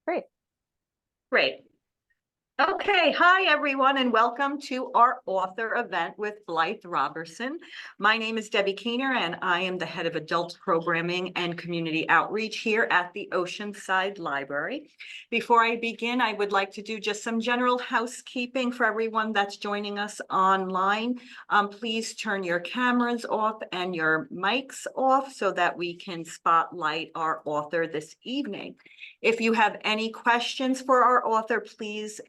Great. Great. Okay, hi everyone, and welcome to our author event with Blythe Roberson. My name is Debbie Keener, and I am the head of adult programming and community outreach here at the Oceanside Library. Before I begin, I would like to do just some general housekeeping for everyone that's joining us online. Please turn your cameras off and your mics off so that we can spotlight our author this evening. If you have any questions for our author, please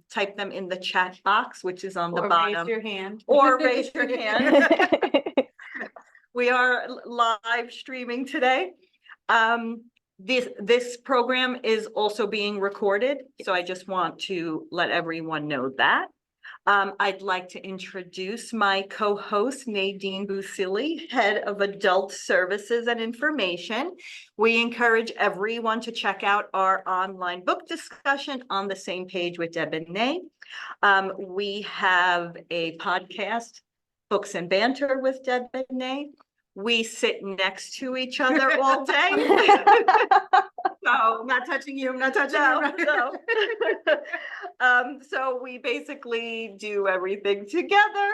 type them in the chat box, which is on the bottom. Raise your hand. Or raise your hand. We are live streaming today. This program is also being recorded, so I just want to let everyone know that. I'd like to introduce my co-host, Nadine Busili, Head of Adult Services and Information. We encourage everyone to check out our online book discussion on the same page with Deb and Nay. We have a podcast, Books and Banter with Deb and Nay. We sit next to each other all day. So I'm not touching you. I'm not touching you. So we basically do everything together.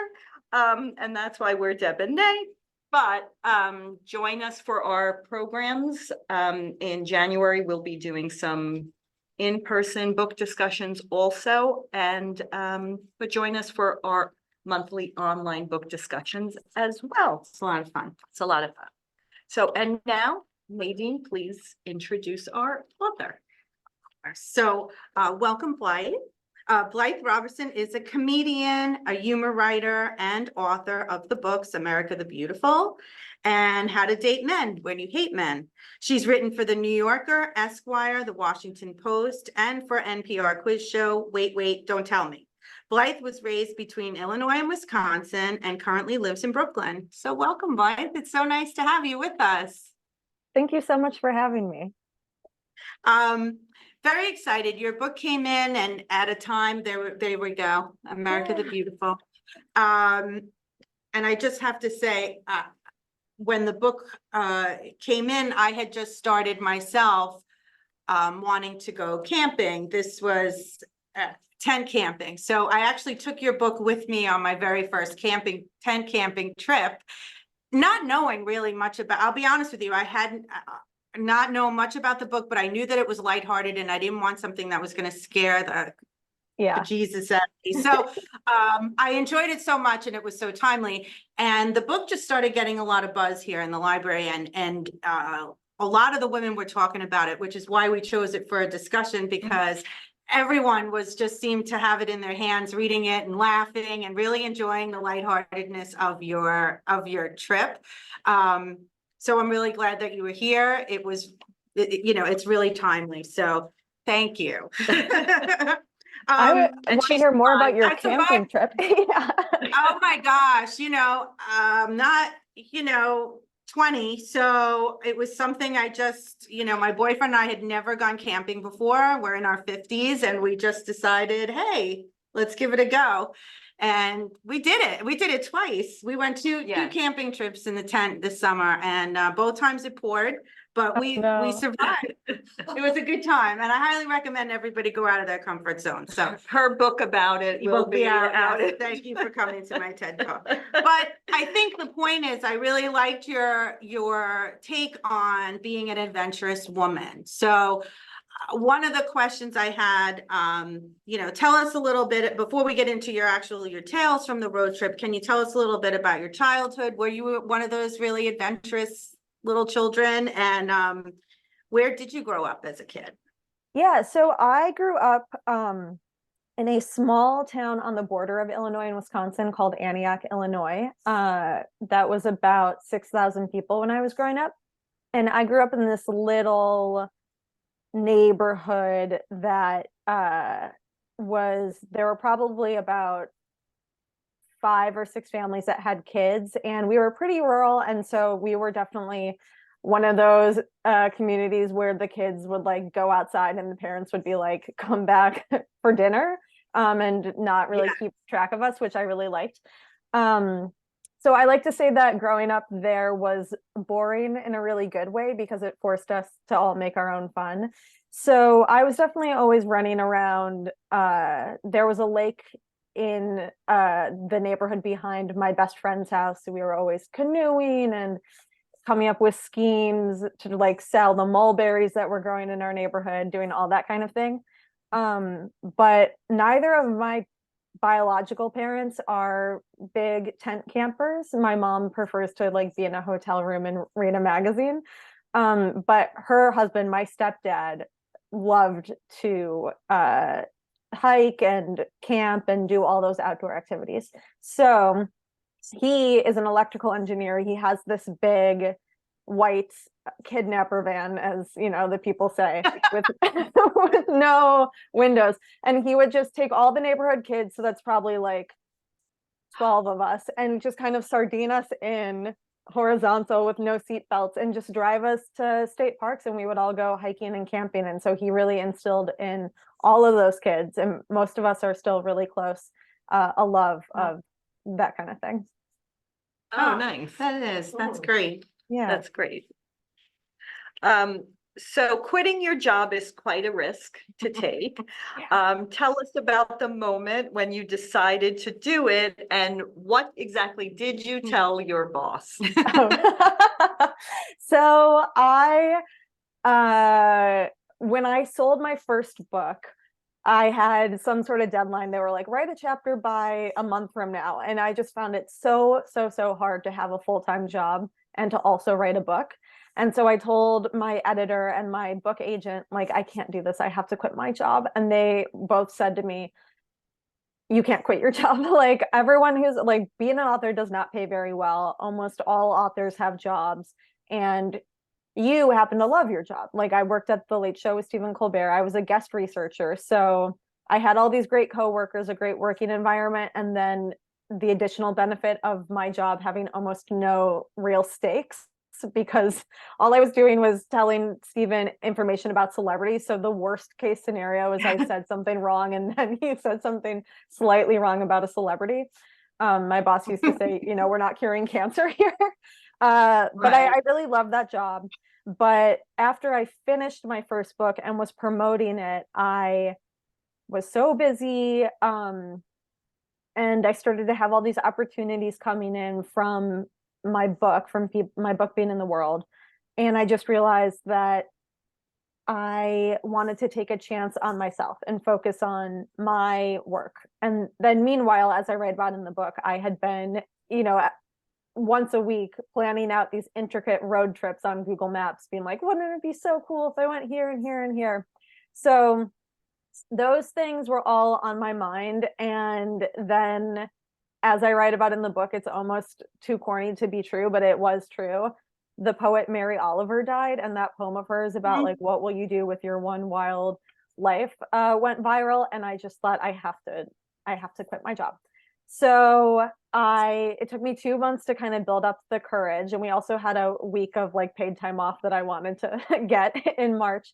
And that's why we're Deb and Nay. But join us for our programs. In January, we'll be doing some in-person book discussions also. And but join us for our monthly online book discussions as well. It's a lot of fun. It's a lot of fun. So, and now, Nadine, please introduce our author. So welcome, Blythe. Blythe Roberson is a comedian, a humor writer, and author of the books America the Beautiful and How to Date Men When You Hate Men. She's written for The New Yorker, Esquire, The Washington Post, and for NPR quiz show, Wait, Wait, Don't Tell Me. Blythe was raised between Illinois and Wisconsin and currently lives in Brooklyn. So welcome, Blythe. It's so nice to have you with us. Thank you so much for having me. Very excited. Your book came in, and at a time, there we go, America the Beautiful. And I just have to say, when the book came in, I had just started myself wanting to go camping. This was tent camping. So I actually took your book with me on my very first tent camping trip, not knowing really much about, I'll be honest with you, I hadn't not known much about the book, but I knew that it was lighthearted and I didn't want something that was going to scare the Jesus out of me. So I enjoyed it so much and it was so timely. And the book just started getting a lot of buzz here in the library, and a lot of the women were talking about it, which is why we chose it for a discussion, because everyone seemed to have it in their hands, reading it and laughing and really enjoying the lightheartedness of your trip. So I'm really glad that you were here. It was, it's really timely. So thank you. I want to hear more about your camping trip. Yeah. Oh my gosh, I'm not, 20. So it was something I just, my boyfriend and I had never gone camping before. We're in our 50s and we just decided, hey, let's give it a go. And we did it. We did it twice. We went two camping trips in the tent this summer, and both times it poured, but we survived. It was a good time, and I highly recommend everybody go out of their comfort zone. So her book about it will be out. Thank you for coming to my TED Talk. But I think the point is, I really liked your take on being an adventurous woman. So one of the questions I had, tell us a little bit before we get into your tales from the road trip. Can you tell us a little bit about your childhood? Were you one of those really adventurous little children? And where did you grow up as a kid? Yeah, so I grew up in a small town on the border of Illinois and Wisconsin called Antioch, Illinois. That was about 6,000 people when I was growing up. And I grew up in this little neighborhood that there were probably about 5 or 6 families that had kids, and we were pretty rural, and so we were definitely one of those communities where the kids would like go outside and the parents would be like, come back for dinner, and not really keep track of us, which I really liked. So I like to say that growing up there was boring in a really good way because it forced us to all make our own fun. So I was definitely always running around. There was a lake in the neighborhood behind my best friend's house. So we were always canoeing and coming up with schemes to like sell the mulberries that were growing in our neighborhood, doing all that kind of thing. But neither of my biological parents are big tent campers. My mom prefers to like be in a hotel room and read a magazine. But her husband, my stepdad, loved to hike and camp and do all those outdoor activities. So he is an electrical engineer. He has this big white kidnapper van, as you know, the people say, with with no windows. And he would just take all the neighborhood kids, so that's probably like 12 of us, and just kind of sardine us in horizontal with no seat belts and just drive us to state parks, and we would all go hiking and camping. And so he really instilled in all of those kids, and most of us are still really close, a love of that kind of thing. Oh, nice. That is, that's great. Yeah. That's great. So quitting your job is quite a risk to take. Tell us about the moment when you decided to do it, and what exactly did you tell your boss? So when I sold my first book, I had some sort of deadline. They were like, write a chapter by a month from now. And I just found it so hard to have a full-time job and to also write a book. And so I told my editor and my book agent, like, I can't do this. I have to quit my job. And they both said to me, you can't quit your job. Like, everyone who's like, being an author does not pay very well. Almost all authors have jobs, and you happen to love your job. Like, I worked at the Late Show with Stephen Colbert. I was a guest researcher. So I had all these great coworkers, a great working environment, and then the additional benefit of my job having almost no real stakes, because all I was doing was telling Stephen information about celebrities. So the worst case scenario is I said something wrong, and then he said something slightly wrong about a celebrity. My boss used to say, you know, we're not curing cancer here. But I really loved that job. But after I finished my first book and was promoting it, I was so busy. And I started to have all these opportunities coming in from my book, my book being in the world. And I just realized that I wanted to take a chance on myself and focus on my work. And then meanwhile, as I write about in the book, I had been, you know, once a week planning out these intricate road trips on Google Maps, being like, wouldn't it be so cool if I went here and here and here? So those things were all on my mind. And then, as I write about in the book, it's almost too corny to be true, but it was true. The poet Mary Oliver died, and that poem of hers about like, what will you do with your one wild life, went viral. And I just thought, I have to quit my job. So it took me 2 months to kind of build up the courage. And we also had a week of like paid time off that I wanted to get in March.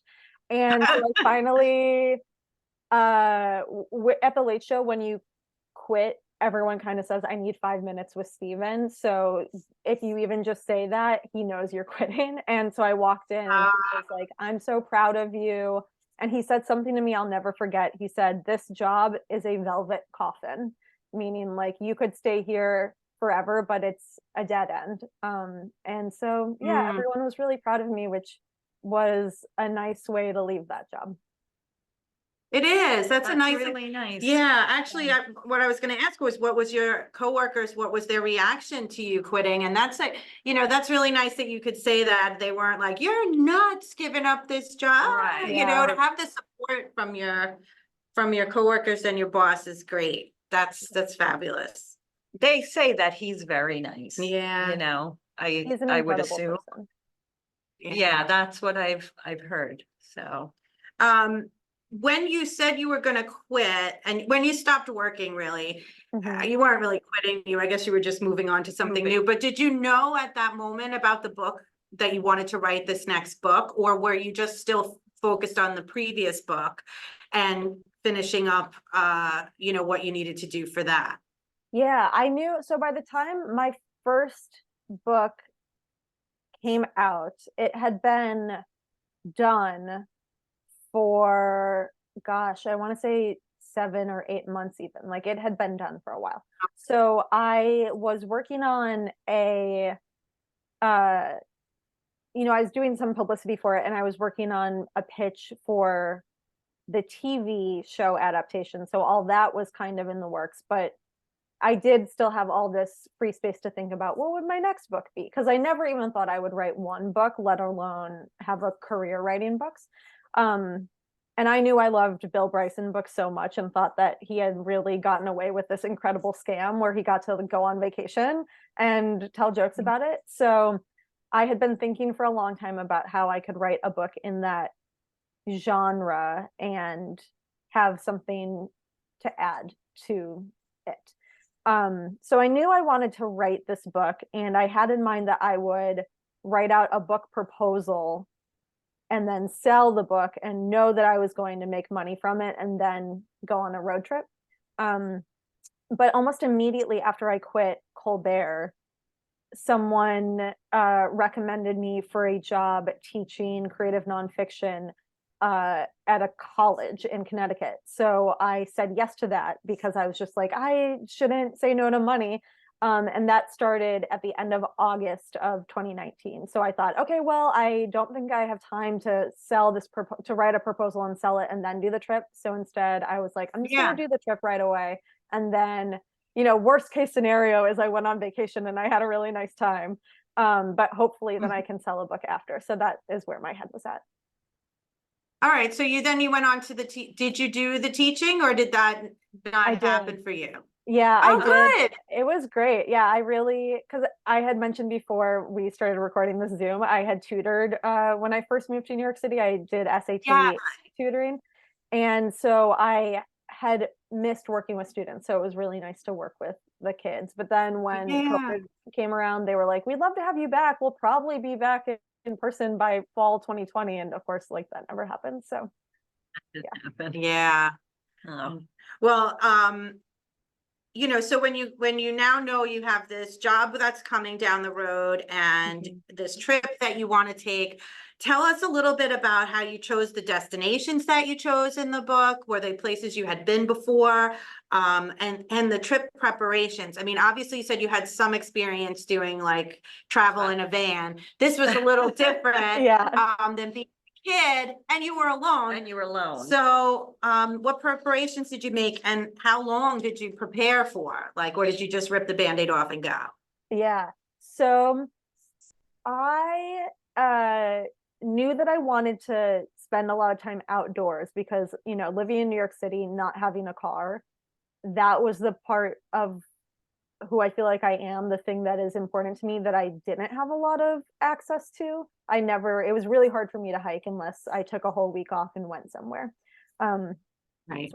And so I finally, at the Late Show, when you quit, everyone kind of says, I need 5 minutes with Stephen. So if you even just say that, he knows you're quitting. And so I walked in and he was like, I'm so proud of you. And he said something to me I'll never forget. He said, this job is a velvet coffin, meaning like you could stay here forever, but it's a dead end. And so, yeah, everyone was really proud of me, which was a nice way to leave that job. It is. That's a nice, really nice. Yeah, actually, what I was going to ask was, what was your coworkers, what was their reaction to you quitting? And that's like, you know, that's really nice that you could say that. They weren't like, you're nuts giving up this job. Right. You know, to have the support from your coworkers and your boss is great. That's fabulous. They say that he's very nice. Yeah. You know, He's an I would incredible assume. person. Yeah, that's what I've heard. So, when you said you were going to quit, and when you stopped working, really, Mhm. you weren't really quitting. I guess you were just moving on to something new. But did you know at that moment about the book that you wanted to write this next book, or were you just still focused on the previous book and finishing up, you know, what you needed to do for that? Yeah, I knew. So by the time my first book came out, it had been done for, gosh, I want to say 7 or 8 months even. Like it had been done for a while. So I was working on a, I was doing some publicity for it, and I was working on a pitch for the TV show adaptation. So all that was kind of in the works, but I did still have all this free space to think about what would my next book be? Because I never even thought I would write one book, let alone have a career writing books. And I knew I loved Bill Bryson books so much and thought that he had really gotten away with this incredible scam where he got to go on vacation and tell jokes about it. So I had been thinking for a long time about how I could write a book in that genre and have something to add to it. So I knew I wanted to write this book, and I had in mind that I would write out a book proposal and then sell the book and know that I was going to make money from it and then go on a road trip. But almost immediately after I quit Colbert, someone recommended me for a job teaching creative nonfiction at a college in Connecticut. So I said yes to that because I was just like, I shouldn't say no to money. And that started at the end of August of 2019. So I thought, okay, well, I don't think I have time to sell this, to write a proposal and sell it and then do the trip. So instead I was like, I'm just gonna do the trip right away. And then, worst case scenario is I went on vacation and I had a really nice time. But hopefully then I can sell a book after. So that is where my head was at. All right. So you went on to did you do the teaching, or did that not happen for you? Yeah, I did. good. It was great. Yeah, I really, because I had mentioned before we started recording this Zoom, I had tutored when I first moved to New York City. I did SAT tutoring. And so I had missed working with students. So it was really nice to work with the kids. But then when COVID came around, they were like, we'd love to have you back. We'll probably be back in person by fall 2020. And of course, like that never happened. So yeah. Oh. Well, so when you now know you have this job that's coming down the road and this trip that you want to take, tell us a little bit about how you chose the destinations that you chose in the book. Were they places you had been before? And the trip preparations. I mean, obviously you said you had some experience doing like travel in a van. This was a little different than being kid and you were alone. So what preparations did you make, and how long did you prepare for? Like, or did you just rip the Band-Aid off and go? Yeah. So I knew that I wanted to spend a lot of time outdoors because, living in New York City, not having a car, that was the part of who I feel like I am, the thing that is important to me that I didn't have a lot of access to. It was really hard for me to hike unless I took a whole week off and went somewhere. So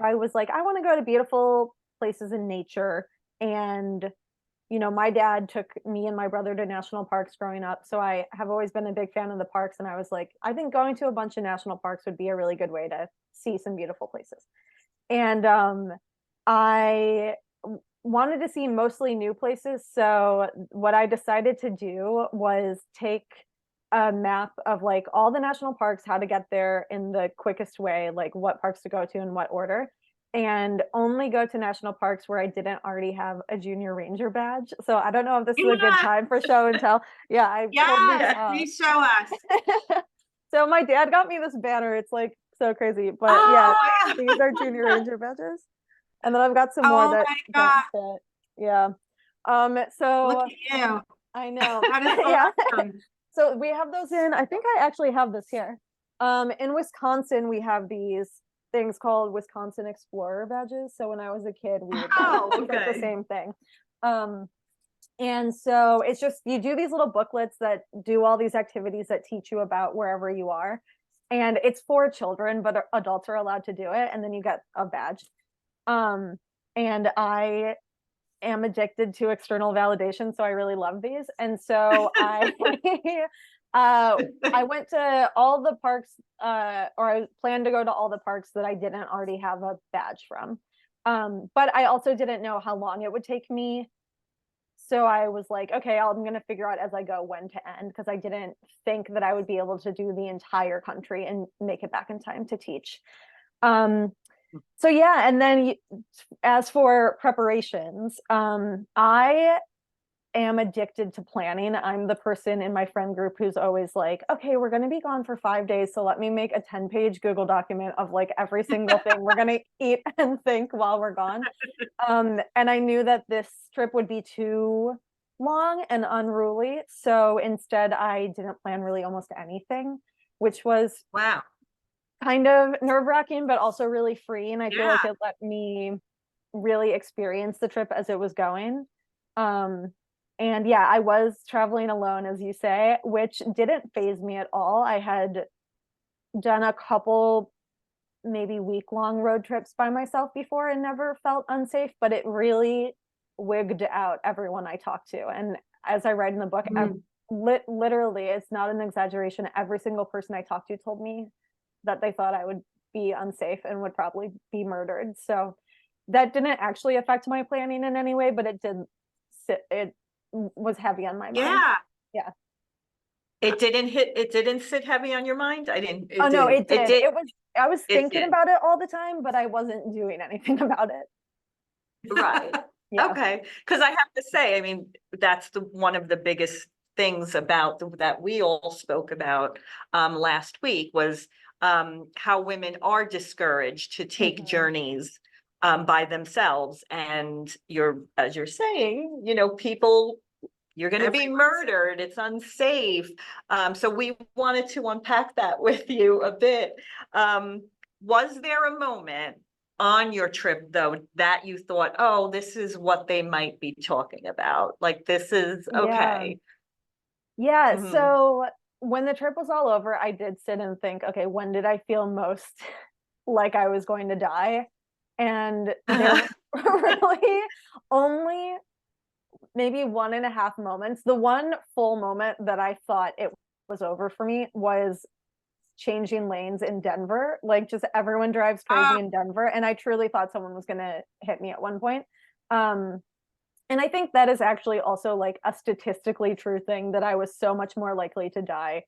I was like, I want to go to beautiful places in nature. And, my dad took me and my brother to national parks growing up. So I have always been a big fan of the parks. And I was like, I think going to a bunch of national parks would be a really good way to see some beautiful places. And I wanted to see mostly new places. So what I decided to do was take a map of like all the national parks, how to get there in the quickest way, like what parks to go to in what order, and only go to national parks where I didn't already have a junior ranger badge. So I don't know if this is a good time for show and tell. Yeah, please show us. So my dad got me this banner. It's like so crazy, but these are junior ranger badges. And then I've got some more that don't fit. Yeah. So look at you. I know. That is awesome. So we have those in, I think I actually have this here. In Wisconsin, we have these things called Wisconsin Explorer badges. So when I was a kid, we would get the same thing. And so it's just, you do these little booklets that do all these activities that teach you about wherever you are. And it's for children, but adults are allowed to do it. And then you get a badge. And I am addicted to external validation, so I really love these. And so I went to all the parks, or I planned to go to all the parks that I didn't already have a badge from. But I also didn't know how long it would take me. So I was like, okay, I'm going to figure out as I go when to end, because I didn't think that I would be able to do the entire country and make it back in time to teach. So yeah, and then as for preparations, I am addicted to planning. I'm the person in my friend group who's always like, okay, we're going to be gone for 5 days, so let me make a 10-page Google document of like every single thing we're going to eat and think while we're gone. And I knew that this trip would be too long and unruly, so instead I didn't plan really almost anything, which was Wow. kind of nerve-wracking, but also really free, and I feel like Yeah. it let me really experience the trip as it was going. And yeah, I was traveling alone, as you say, which didn't faze me at all. I had done a couple maybe week-long road trips by myself before and never felt unsafe, but it really wigged out everyone I talked to. And as I write in the book, literally, it's not an exaggeration, every single person I talked to told me that they thought I would be unsafe and would probably be murdered. So that didn't actually affect my planning in any way, but it was heavy on my mind. Yeah. It didn't sit heavy on your mind? I didn't. Oh no, it did. did. I was It thinking did. about it all the time, but I wasn't doing anything about it. Right. Yeah. Okay. Because I have to say, I mean, that's one of the biggest things about that we all spoke about last week was how women are discouraged to take journeys by themselves. And as you're saying, people, you're going to be murdered. It's unsafe. So we wanted to unpack that with you a bit. Was there a moment on your trip, though, that you thought, oh, this is what they might be talking about? Like, this is okay. Yeah. Mhm. So when the trip was all over, I did sit and think, okay, when did I feel most like I was going to die? And there were really only maybe 1.5 moments. The one full moment that I thought it was over for me was changing lanes in Denver. Like, just everyone drives crazy in Denver, and I truly thought someone was going to hit me at one point. And I think that is actually also like a statistically true thing, that I was so much more likely to die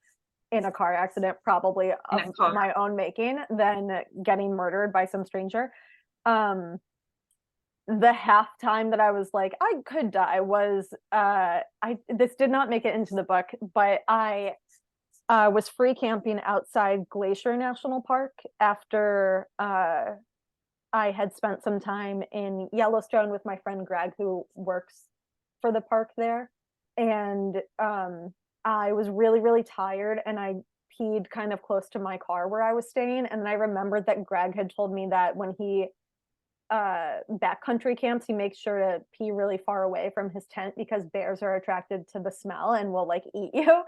in a car accident, probably of my own making, than getting murdered by some stranger. The half time that I was like, I could die was, this did not make it into the book, but I was free camping outside Glacier National Park after I had spent some time in Yellowstone with my friend Greg, who works for the park there. And I was really, really tired, and I peed kind of close to my car where I was staying. And I remembered that Greg had told me that when he backcountry camps, he makes sure to pee really far away from his tent because bears are attracted to the smell and will like eat you.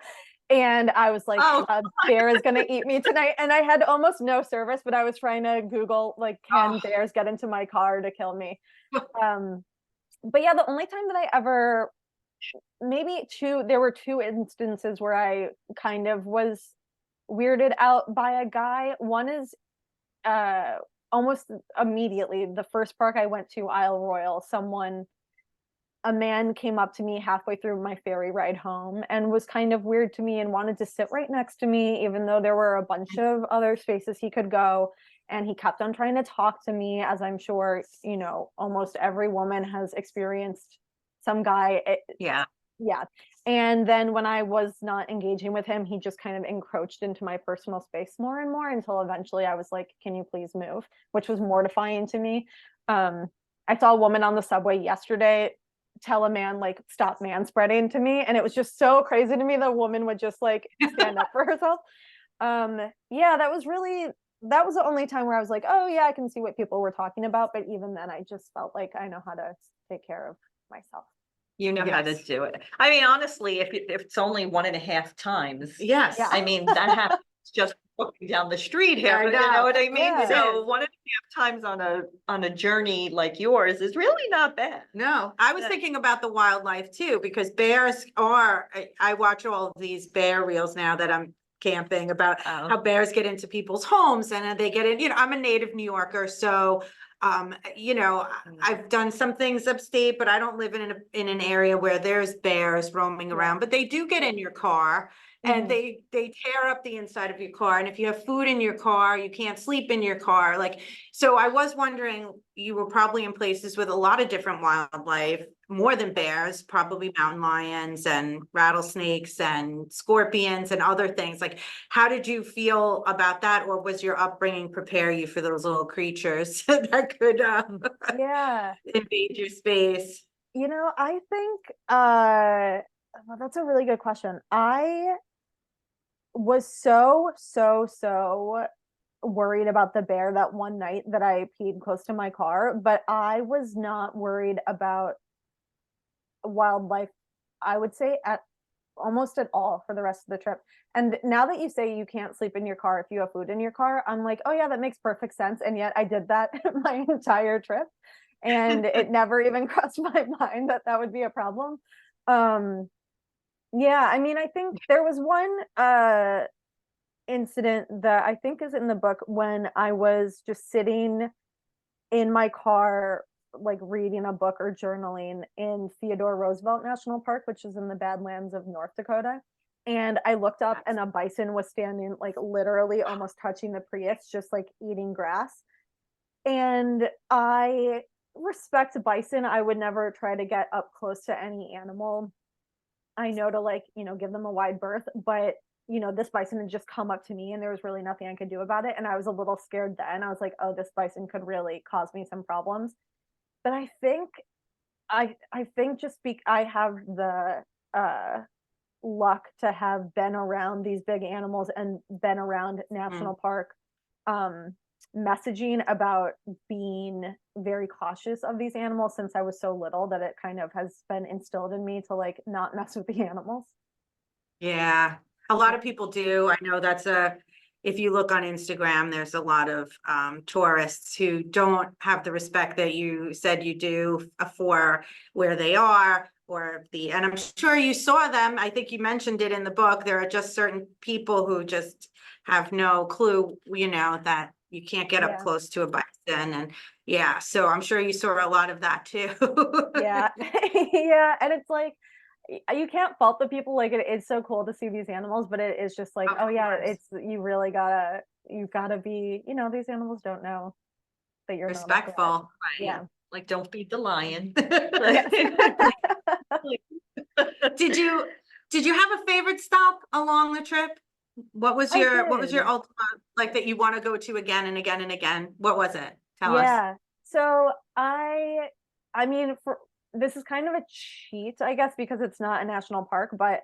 And I was like, a bear is gonna eat me tonight. And I had almost no service, but I was trying to Google like, can bears get into my car to kill me? But yeah, the only time that I ever, there were 2 instances where I kind of was weirded out by a guy. One is almost immediately, the first park I went to, Isle Royal, a man came up to me halfway through my ferry ride home and was kind of weird to me and wanted to sit right next to me, even though there were a bunch of other spaces he could go. And he kept on trying to talk to me, as I'm sure, almost every woman has experienced some guy. Yeah. Yeah. And then when I was not engaging with him, he just kind of encroached into my personal space more and more, until eventually I was like, can you please move? Which was mortifying to me. I saw a woman on the subway yesterday tell a man, like, stop manspreading to me. And it was just so crazy to me that a woman would just like stand up for herself. Yeah, that was the only time where I was like, oh yeah, I can see what people were talking about. But even then, I just felt like I know how to take care of myself. You know how to do it. I mean, honestly, if it's only 1.5 times. Yes. I mean, that happens just walking down the street here, I but you know. know what I mean? Yeah. So 1.5 times on a journey like yours is really not bad. No, I was thinking about the wildlife too, because bears I watch all of these bear reels now that I'm camping, about how bears get into people's homes and they get in, I'm a native New Yorker, so You know, I've done some things upstate, but I don't live in an area where there's bears roaming around, but they do get in your car. And Mhm. they tear up the inside of your car. And if you have food in your car, you can't sleep in your car. Like, so I was wondering, you were probably in places with a lot of different wildlife, more than bears, probably mountain lions and rattlesnakes and scorpions and other things. Like, how did you feel about that? Or was your upbringing prepare you for those little creatures that could Yeah. invade your space? You know, I think well, that's a really good question. I was so worried about the bear that one night that I peed close to my car, but I was not worried about wildlife, I would say, at almost at all for the rest of the trip. And now that you say you can't sleep in your car if you have food in your car, I'm like, oh yeah, that makes perfect sense. And yet I did that my entire trip. And it never even crossed my mind that that would be a problem. Um, yeah, I mean, I think there was one incident that I think is in the book when I was just sitting in my car, like reading a book or journaling in Theodore Roosevelt National Park, which is in the Badlands of North Dakota. And I looked up and a bison was standing like literally almost touching the Prius, just like eating grass. And I respect bison. I would never try to get up close to any animal. I know to like, give them a wide berth, but this bison had just come up to me and there was really nothing I could do about it. And I was a little scared then. I was like, oh, this bison could really cause me some problems. But I think just I have the uh luck to have been around these big animals and been around national park um messaging about being very cautious of these animals since I was so little that it kind of has been instilled in me to like not mess with the animals. Yeah, a lot of people do. I know if you look on Instagram, there's a lot of tourists who don't have the respect that you said you do for where they are and I'm sure you saw them. I think you mentioned it in the book. There are just certain people who just have no clue, that you can't get up Yeah. close to a bison. And yeah, so I'm sure you saw a lot of that too. Yeah. Yeah. And it's like, you can't fault the people. Like it's so cool to see these animals, but it is just like, Of oh yeah, course. you gotta be, these animals don't know that you're not a threat. Respectful, right? Yeah. Like, don't feed the lion. Yes. Did you have a favorite stop along the trip? What was I your did. ultimate, like, that you want to go to again and again and again? What was it? Tell us. Yeah. So I mean, this is kind of a cheat, I guess, because it's not a national park, but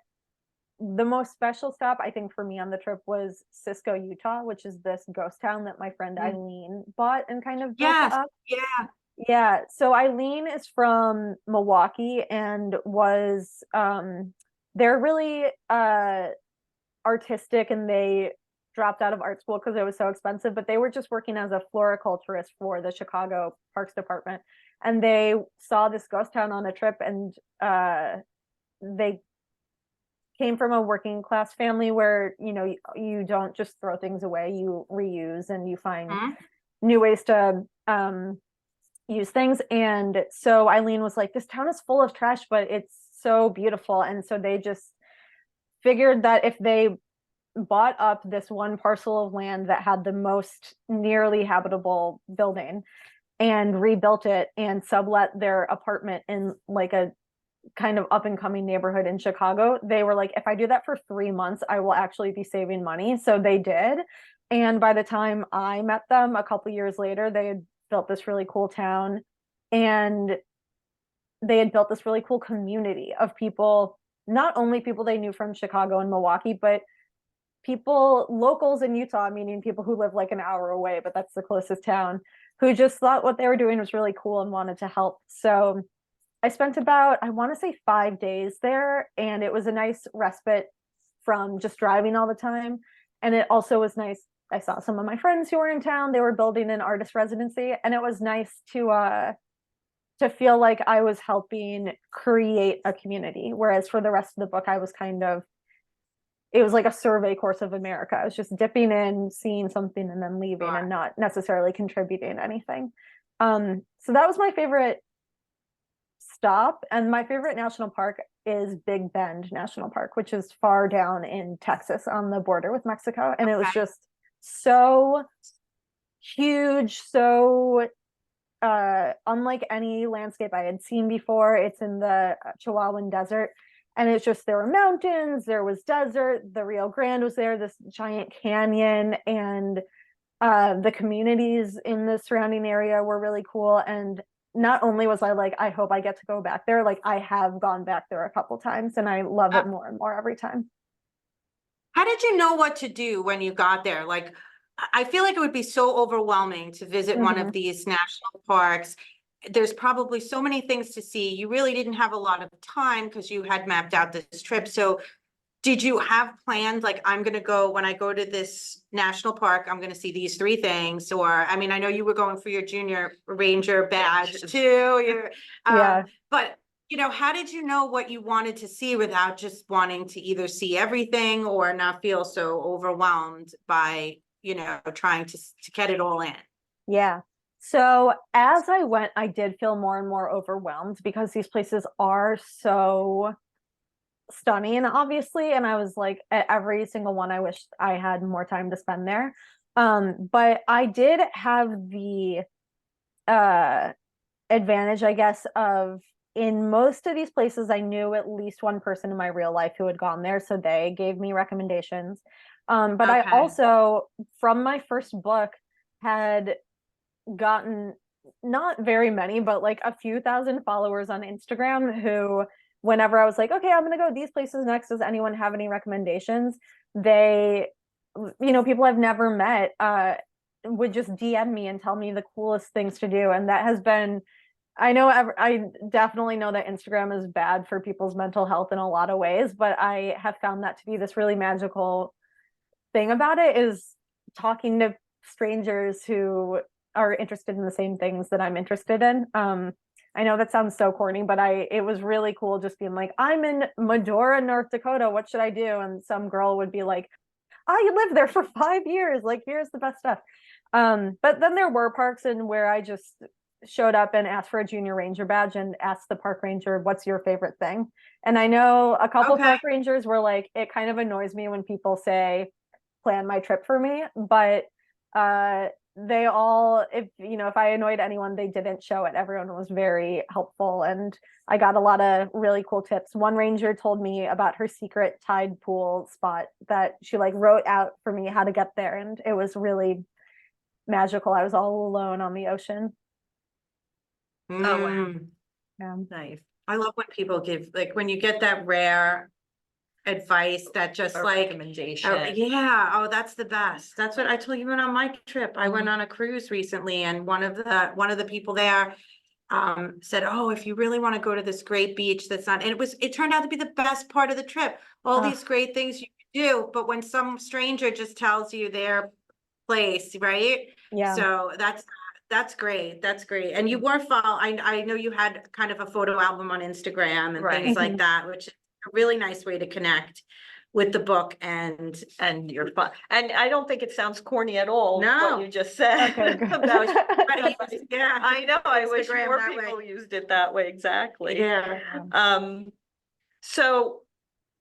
the most special stop I think for me on the trip was Cisco, Utah, which is this ghost town that my friend Mm. Eileen bought and kind of built Yes, up. yeah. Yeah, so Eileen is from Milwaukee and was they're really artistic and they dropped out of art school because it was so expensive, but they were just working as a floriculturist for the Chicago Parks Department. And they saw this ghost town on a trip and they came from a working class family where, you don't just throw things away, you reuse and you find Mhm. new ways to use things. And so Eileen was like, this town is full of trash, but it's so beautiful. And so they just figured that if they bought up this one parcel of land that had the most nearly habitable building and rebuilt it and sublet their apartment in like a kind of up and coming neighborhood in Chicago, they were like, if I do that for 3 months, I will actually be saving money. So they did. And by the time I met them a couple years later, they had built this really cool town and they had built this really cool community of people, not only people they knew from Chicago and Milwaukee, but people, locals in Utah, meaning people who live like an hour away, but that's the closest town, who just thought what they were doing was really cool and wanted to help. So I spent about, I want to say 5 days there, and it was a nice respite from just driving all the time. And it also was nice. I saw some of my friends who were in town. They were building an artist residency, and it was nice to feel like I was helping create a community. Whereas for the rest of the book, I was it was like a survey course of America. I was just dipping in, seeing something, and then leaving, and not necessarily contributing anything. So that was my favorite stop. And my favorite national park is Big Bend National Park, which is far down in Texas on the border with Mexico. And it was Okay. just so huge, so unlike any landscape I had seen before. It's in the Chihuahuan Desert. And it's just, there were mountains, there was desert, the Rio Grande was there, this giant canyon, and the communities in the surrounding area were really cool. And not only was I like, I hope I get to go back there, like I have gone back there a couple times and I love it more and more every time. How did you know what to do when you got there? Like, I feel like it would be so overwhelming to visit one of these national parks. There's probably so many things to see. You really didn't have a lot of time because you had mapped out this trip. So did you have plans, like, I'm gonna go, when I go to this national park, I'm gonna see these 3 things? Or, I mean, I know you were going for your junior ranger badge too. You're, Yeah. but you know, how did you know what you wanted to see without just wanting to either see everything or not feel so overwhelmed by, you know, trying to get it all in? Yeah. So as I went, I did feel more and more overwhelmed because these places are so stunning, obviously. And I was like, at every single one, I wish I had more time to spend there. But I did have the advantage, I guess, of in most of these places, I knew at least one person in my real life who had gone there. So they gave me recommendations. But I Okay. also, from my first book, had gotten not very many, but like a few thousand followers on Instagram who, whenever I was like, okay, I'm gonna go these places next, does anyone have any recommendations? They, people I've never met would just DM me and tell me the coolest things to do. And that has been, I definitely know that Instagram is bad for people's mental health in a lot of ways, but I have found that to be this really magical thing about it, is talking to strangers who are interested in the same things that I'm interested in. I know that sounds so corny, but it was really cool just being like, I'm in Medora, North Dakota. What should I do? And some girl would be like, I lived there for 5 years. Like, here's the best stuff. But then there were parks and where I just showed up and asked for a junior ranger badge and asked the park ranger, what's your favorite thing? And I know a couple park rangers were like, it kind of annoys me when people say, plan my trip for me, but they all, if I annoyed anyone, they didn't show it. Everyone was very helpful, and I got a lot of really cool tips. One ranger told me about her secret tide pool spot that she like wrote out for me how to get there, and it was really magical. I was all alone on the ocean. Oh, wow. Yeah. Nice. I love when people give, like, when you get that rare advice that just A like, recommendation. yeah, oh, that's the best. That's what I told you when on my trip. I went on a cruise recently, and one of the people there said, oh, if you really want to go to this great beach that's not, and it turned out to be the best part of the trip. All these great things you do, but when some stranger just tells you their place, right? Yeah. So that's great. That's great. And you were I know you had kind of a photo album on Instagram and Right. things like that, which is a really nice way to connect with the book and your fun. And I don't think it sounds corny at all, No. what you just said. Okay, good. about- yeah, I know, I wish Instagram more that way. people used it that way, exactly. yeah. So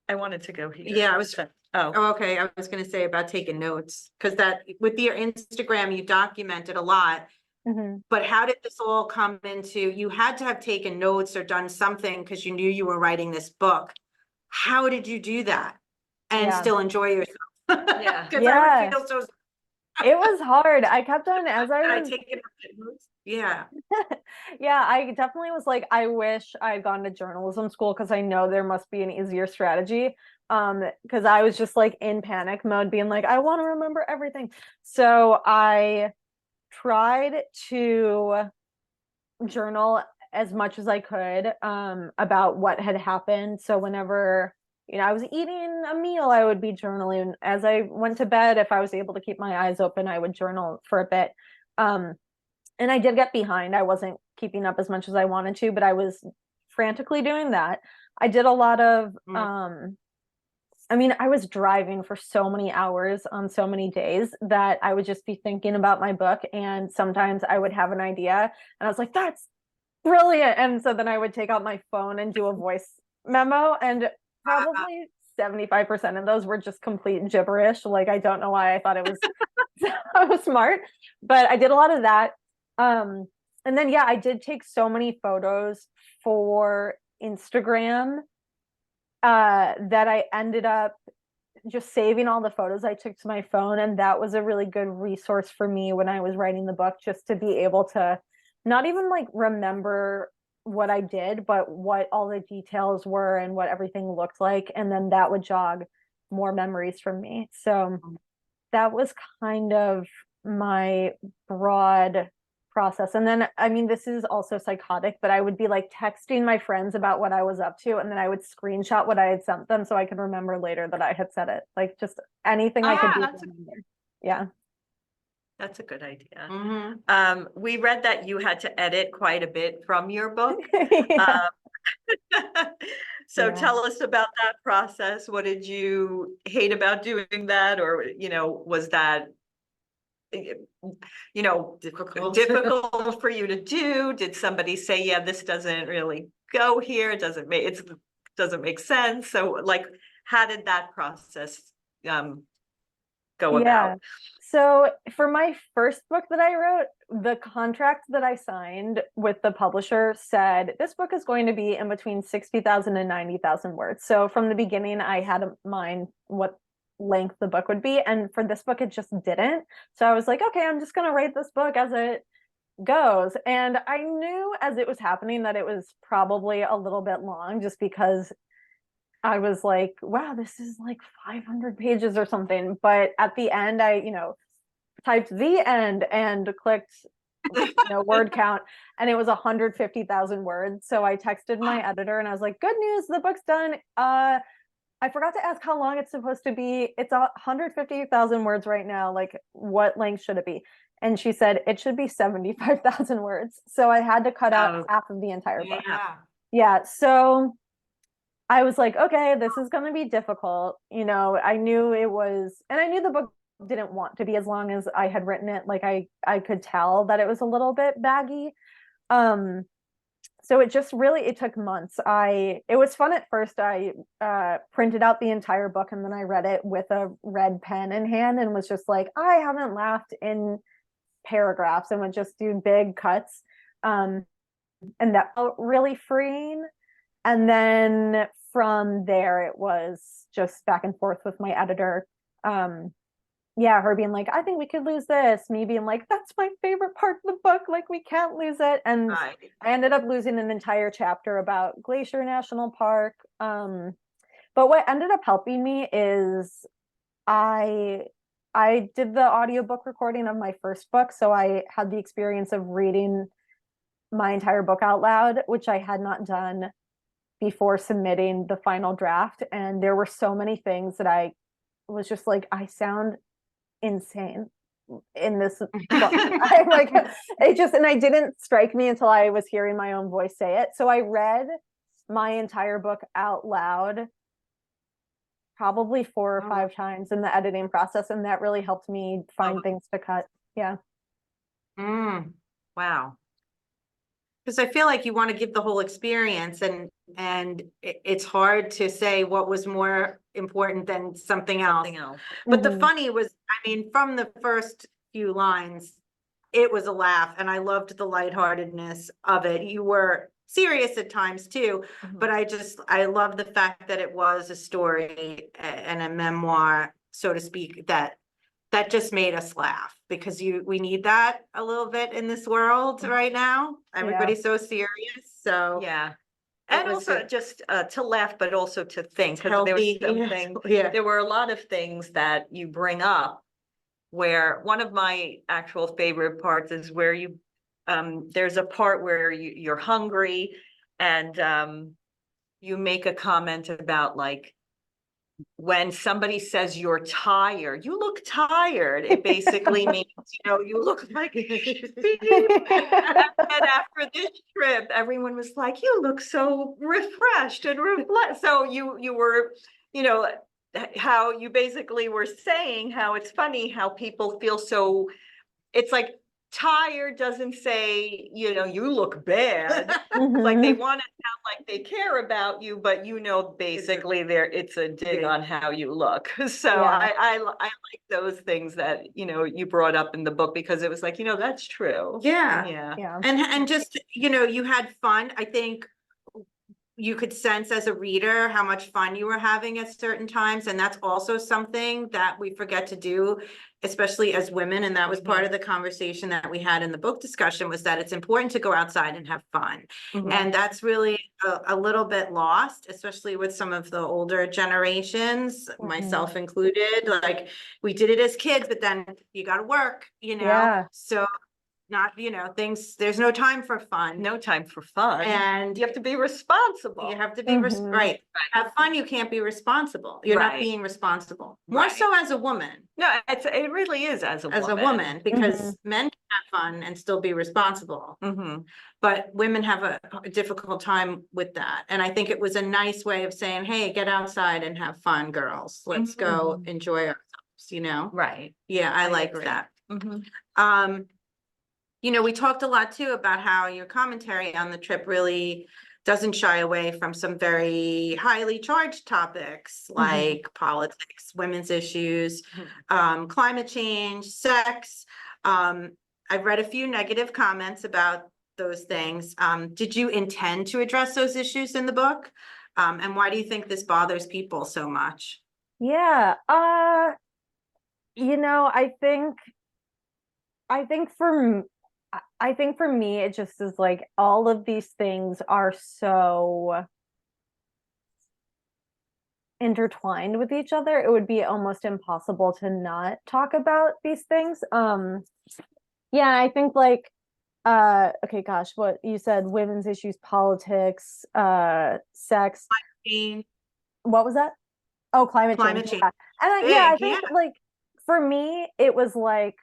I wanted to go here. Yeah, I was. Oh, Oh, okay. I was gonna say about taking notes, because that with your Instagram, you documented a lot. But how did this all come into, you had to have taken notes or done something because you knew you were writing this book. How did you do that and Yeah. still enjoy yourself? Yeah. Because I Yeah. would feel so. It was hard. I kept on as I I was take it. Yeah. yeah, I definitely was like, I wish I'd gone to journalism school because I know there must be an easier strategy. Because I was just like in panic mode, being like, I want to remember everything. So I tried to journal as much as I could about what had happened. So whenever I was eating a meal, I would be journaling. As I went to bed, if I was able to keep my eyes open, I would journal for a bit. And I did get behind. I wasn't keeping up as much as I wanted to, but I was frantically doing that. I did a lot of I mean, I was driving for so many hours on so many days that I would just be thinking about my book. And sometimes I would have an idea and I was like, that's brilliant. And so then I would take out my phone and do a voice memo. And probably 75% of those were just complete gibberish. Like, I don't know why I thought it was so smart, but I did a lot of that. And then, yeah, I did take so many photos for Instagram that I ended up just saving all the photos I took to my phone. And that was a really good resource for me when I was writing the book, just to be able to not even like remember what I did, but what all the details were and what everything looked like. And then that would jog more memories from me. So that was kind of my broad process. And then, I mean, this is also psychotic, but I would be like texting my friends about what I was up to, and then I would screenshot what I had sent them so I could remember later that I had said it. Like, just anything I could do to remember. Yeah. That's a good idea. Mhm. We read that you had to edit quite a bit from your book. Yeah. So Yeah. tell us about that process. What did you hate about doing that? Or, was that, difficult for you to do? Did somebody say, yeah, this doesn't really go here? It doesn't make sense. So like, how did that process go about? So for my first book that I wrote, the contract that I signed with the publisher said this book is going to be in between 60,000 and 90,000 words. So from the beginning, I had in mind what length the book would be. And for this book, it just didn't. So I was like, okay, I'm just going to write this book as it goes. And I knew as it was happening that it was probably a little bit long, just because I was like, wow, this is like 500 pages or something. But at the end, I, typed the end and clicked, word count, and it was 150,000 words. So I texted my editor and I was like, good news, the book's done. I forgot to ask how long it's supposed to be. It's 150,000 words right now. Like, what length should it be? And she said it should be 75,000 words. So I had to cut out half of the entire book. Yeah. So I was like, okay, this is going to be difficult. I knew it was, and I knew the book didn't want to be as long as I had written it. Like, I could tell that it was a little bit baggy. So it just really, it took months. It was fun at first. I printed out the entire book and then I read it with a red pen in hand and was just like, I haven't laughed in paragraphs, and would just do big cuts. And that felt really freeing. And then from there, it was just back and forth with my editor. Her being like, I think we could lose this. Me being like, that's my favorite part of the book. Like, we can't lose it. And I ended up losing an entire chapter about Glacier National Park. But what ended up helping me is I did the audiobook recording of my first book. So I had the experience of reading my entire book out loud, which I had not done before submitting the final draft. And there were so many things that I was just like, I sound insane in this book. I'm like, and I didn't strike me until I was hearing my own voice say it. So I read my entire book out loud probably 4 or 5 times in the editing process, and that really helped me find things to cut. Yeah. Wow. Because I feel like you want to give the whole experience, and it's hard to say what was more important than something else. But the funny was, I mean, from the first few lines, it was a laugh, and I loved the lightheartedness of it. You were serious at times too, but I love the fact that it was a story and a memoir, so to speak, that just made us laugh, because we need that a little bit in this world right now. Everybody's so serious. So yeah. And also good. just to laugh, but also to think, because Healthy, there were a lot of things that you bring up, where one of my actual favorite parts is where you there's a part where you're hungry, and you make a comment about, like, when somebody says you're tired, you look tired. It basically means, you look like, and after this trip, everyone was like, you look so refreshed and reflect. So you were, how you basically were saying how it's funny how people feel so, it's like tired doesn't say, you look bad. Like they Mhm. want to sound like they care about you, but basically it's a dig on how you look. So Yeah. I like those things that, you brought up in the book, because it was like, that's true. Yeah. Yeah. Yeah. And just, you had fun. I think you could sense as a reader how much fun you were having at certain times. And that's also something that we forget to do, especially as women. And that was part of the conversation that we had in the book discussion, was that it's important to go outside and have fun. Mhm. And that's really a little bit lost, especially with some of the older generations, Mhm. myself included. Like, we did it as kids, but then you got to work, Yeah. so not, there's no time for fun. No time for fun. And You have to be responsible. you have to be, Mhm. right. Have fun, you can't be responsible. You're not Right. being responsible. More Right. so as a woman, No, it really is as a woman. because men can have fun and still be responsible. Mhm. But women have a difficult time with that. And I think it was a nice way of saying, hey, get outside and have fun, girls. Let's go Mhm. enjoy ourselves, Right. Yeah, I I liked agree. that. Mhm. We talked a lot too about how your commentary on the trip really doesn't shy away from some very highly charged topics like politics, women's issues, climate change, sex. I've read a few negative comments about those things. Did you intend to address those issues in the book? And why do you think this bothers people so much? Yeah. I think I think for me, it just is like all of these things are so intertwined with each other. It would be almost impossible to not talk about these things. Yeah, I think like okay, gosh, what you said, women's issues, politics, sex. Change, What was that? Oh, climate change. climate change, Yeah. And I big, think yeah. like for me, it was like,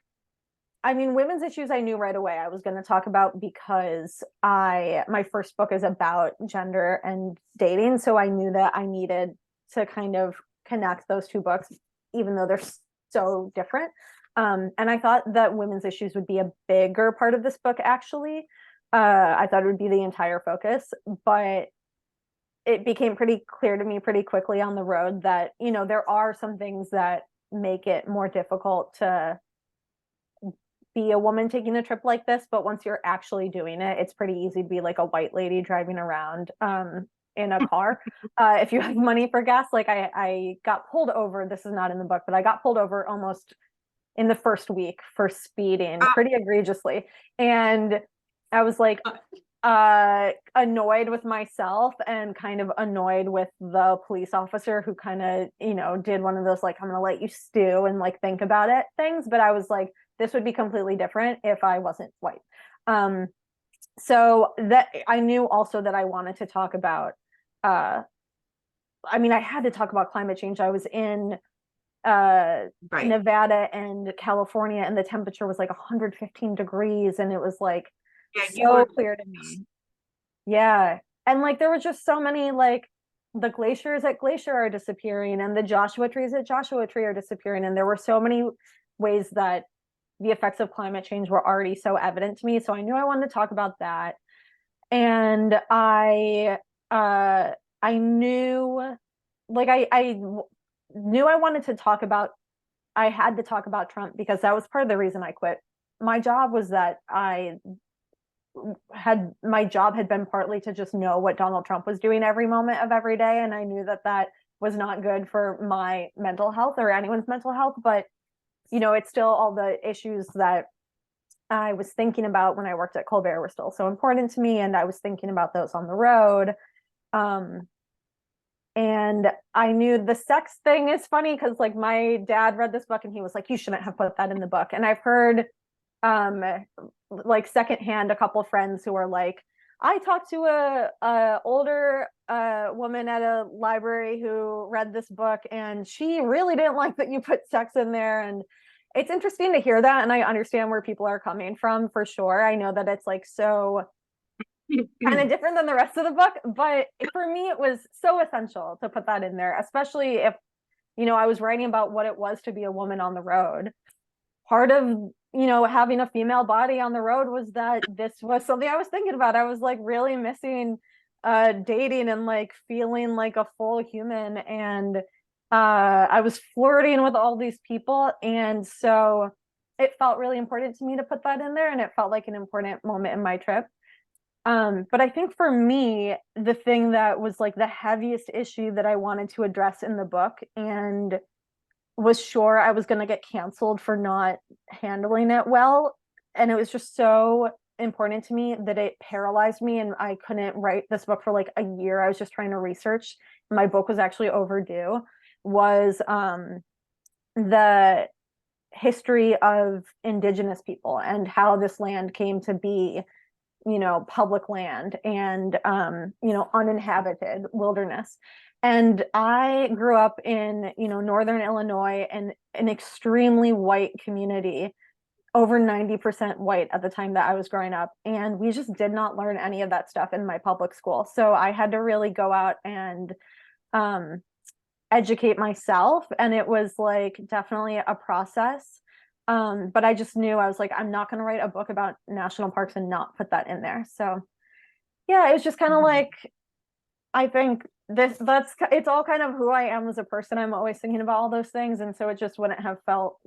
I mean, women's issues I knew right away I was going to talk about because my first book is about gender and dating. So I knew that I needed to kind of connect those two books, even though they're so different. And I thought that women's issues would be a bigger part of this book, actually. I thought it would be the entire focus, but it became pretty clear to me pretty quickly on the road that, there are some things that make it more difficult to be a woman taking a trip like this, but once you're actually doing it, it's pretty easy to be like a white lady driving around in a car. If you have money for gas, like I got pulled over. This is not in the book, but I got pulled over almost in the first week for speeding pretty egregiously. And I was like annoyed with myself and kind of annoyed with the police officer who kind of, did one of those like, I'm gonna let you stew and like think about it things. But I was like, this would be completely different if I wasn't white. So that I knew also that I wanted to talk about I mean, I had to talk about climate change. I was in Right. Nevada and California, and the temperature was like 115 degrees, and it was like Yeah, you so were. clear to me. Yeah. And like there was just so many like the glaciers at Glacier are disappearing and the Joshua trees at Joshua Tree are disappearing. And there were so many ways that the effects of climate change were already so evident to me. So I knew I wanted to talk about that. And I knew like I knew I wanted to talk about I had to talk about Trump because that was part of the reason I quit. My job was that my job had been partly to just know what Donald Trump was doing every moment of every day. And I knew that that was not good for my mental health or anyone's mental health. But, it's still all the issues that I was thinking about when I worked at Colbert were still so important to me. And I was thinking about those on the road. And I knew the sex thing is funny because like my dad read this book and he was like, you shouldn't have put that in the book. And I've heard like secondhand a couple friends who are like, I talked to a older woman at a library who read this book and she really didn't like that you put sex in there. And it's interesting to hear that, and I understand where people are coming from for sure. I know that it's like so kind of different than the rest of the book, but for me it was so essential to put that in there, especially if I was writing about what it was to be a woman on the road. Part of, having a female body on the road was that this was something I was thinking about. I was like really missing dating and like feeling like a full human. And I was flirting with all these people. And so it felt really important to me to put that in there. And it felt like an important moment in my trip. But I think for me, the thing that was like the heaviest issue that I wanted to address in the book, and was sure I was going to get canceled for not handling it well. And it was just so important to me that it paralyzed me, and I couldn't write this book for like a year. I was just trying to research. My book was actually overdue, was the history of indigenous people and how this land came to be, public land and, uninhabited wilderness. And I grew up in, Northern Illinois, and an extremely white community, over 90% white at the time that I was growing up. And we just did not learn any of that stuff in my public school. So I had to really go out and educate myself. And it was like definitely a process. But I just knew, I was like, I'm not going to write a book about national parks and not put that in there. So yeah, it was just kind of like, I think it's all kind of who I am as a person. I'm always thinking about all those things. And so it just wouldn't have felt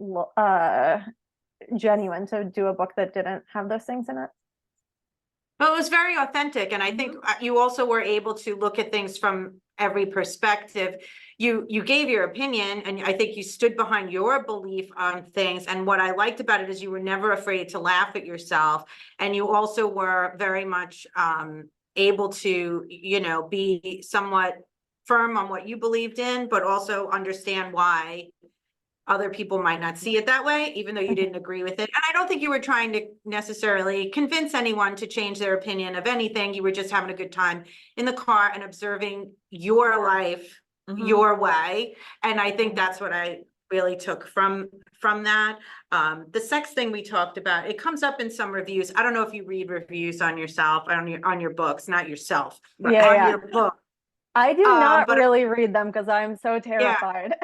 genuine to do a book that didn't have those things in it. But it was very authentic. And I think you also were able to look at things from every perspective. You gave your opinion, and I think you stood behind your belief on things. And what I liked about it is you were never afraid to laugh at yourself. And you also were very much able to, be somewhat firm on what you believed in, but also understand why other people might not see it that way, even though you didn't agree with it. And I don't think you were trying to necessarily convince anyone to change their opinion of anything. You were just having a good time in the car and observing your life your way. And I think that's what I really took from that. The sex thing we talked about, it comes up in some reviews. I don't know if you read reviews on yourself, on your books, not yourself, but on your book. I do not really read them because I'm so terrified.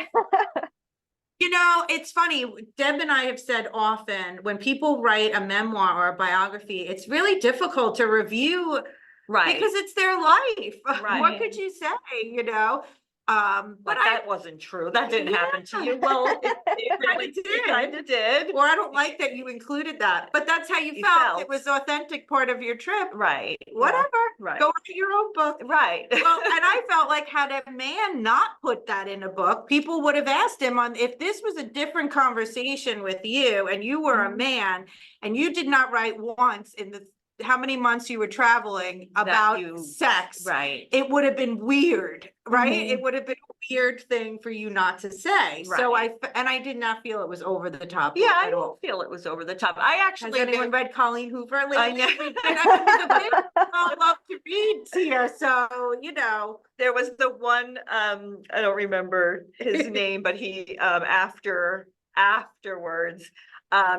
It's funny. Deb and I have said often, when people write a memoir or a biography, it's really difficult to review, Right. because it's their life. Right. What could you say, But that wasn't true. That didn't happen to you. Well, it really did. It kind of did. Or I don't like that you included that, but that's how you felt. It was authentic part of your trip. Right. Whatever. Right. Go write your own book. Right. Well, and I felt like, had a man not put that in a book, people would have asked him if this was a different conversation with you, and you were a man and you did not write once in the how many months you were traveling about sex, right? It would have been weird, right? It would have been a weird thing for you not to say. Right. So I did not feel it was over the top. Yeah, I don't feel it was over the top. I actually Has anyone read Colleen Hoover lately? I know. I love to read here, so there was the one. I don't remember his name, but he afterwards.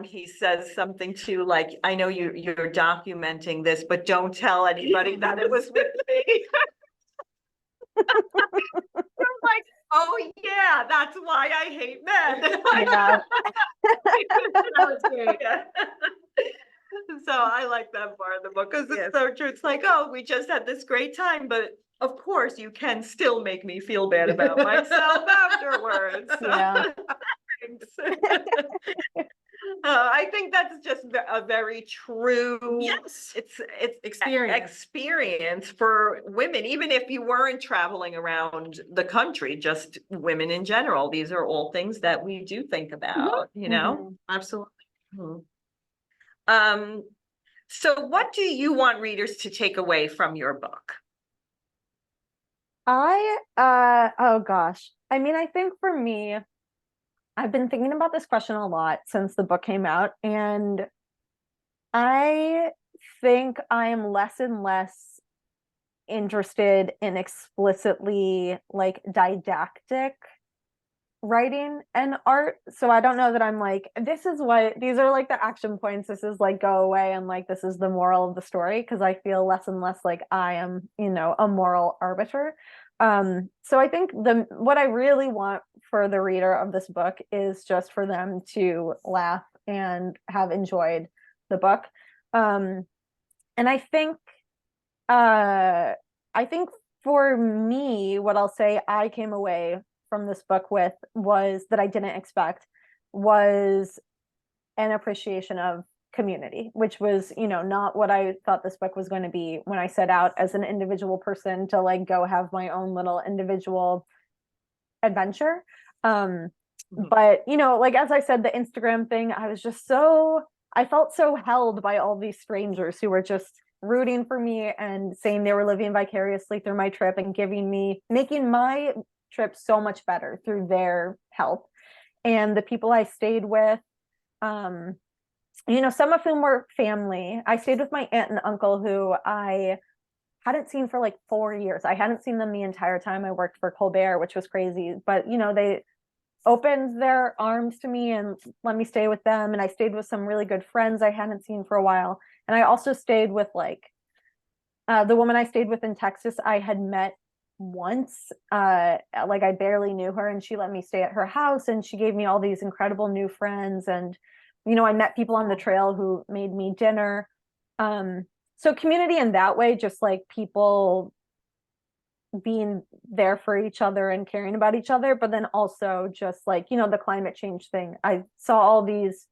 He says something to like, I know you're documenting this, but don't tell anybody that it was with me. I'm like, oh yeah, that's why I hate men. Yeah. That was great. So I like that part of the book because it's so true. It's like, oh, we just had this great time, but of course you can still make me feel bad about myself afterwards. Yeah. I think that's just a very true. Yes, it's experience for women, even if you weren't traveling around the country, just women in general. These are all things that we do think about, Absolutely. So what do you want readers to take away from your book? Oh gosh. I mean, I think for me, I've been thinking about this question a lot since the book came out, and I think I am less and less interested in explicitly like didactic writing and art. So I don't know that I'm like, these are like the action points. This is like go away, and like this is the moral of the story, because I feel less and less like I am, a moral arbiter. So I think what I really want for the reader of this book is just for them to laugh and have enjoyed the book. And I think for me, what I'll say I came away from this book with was that I didn't expect was an appreciation of community, which was, not what I thought this book was going to be when I set out as an individual person to like go have my own little individual adventure. But like as I said, the Instagram thing, I felt so held by all these strangers who were just rooting for me and saying they were living vicariously through my trip and making my trip so much better through their help. And the people I stayed with, some of whom were family. I stayed with my aunt and uncle who I hadn't seen for like 4 years. I hadn't seen them the entire time I worked for Colbert, which was crazy. But, they opened their arms to me and let me stay with them. And I stayed with some really good friends I hadn't seen for a while. And I also stayed with the woman I stayed with in Texas, I had met once. Like I barely knew her, and she let me stay at her house, and she gave me all these incredible new friends. And, I met people on the trail who made me dinner. So community in that way, just like people being there for each other and caring about each other, but then also just like, the climate change thing. I saw all these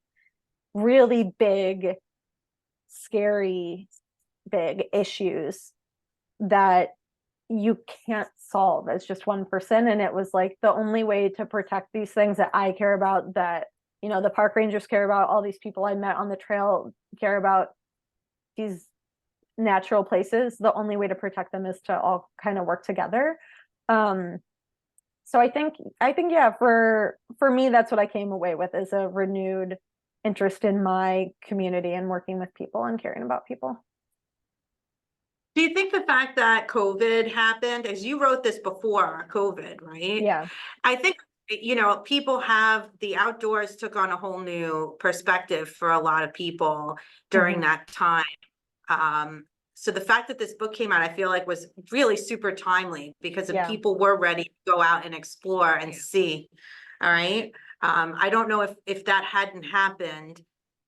really big, scary, big issues that you can't solve as just one person. And it was like the only way to protect these things that I care about, that, the park rangers care about, all these people I met on the trail care about these natural places. The only way to protect them is to all kind of work together. So I think yeah, for me, that's what I came away with, is a renewed interest in my community and working with people and caring about people. Do you think the fact that COVID happened, as you wrote this before COVID, right? Yeah. I think, people have the outdoors took on a whole new perspective for a lot of people during that time. So the fact that this book came out, I feel like was really super timely because people were ready to go out and explore and see. All right. I don't know if that hadn't happened.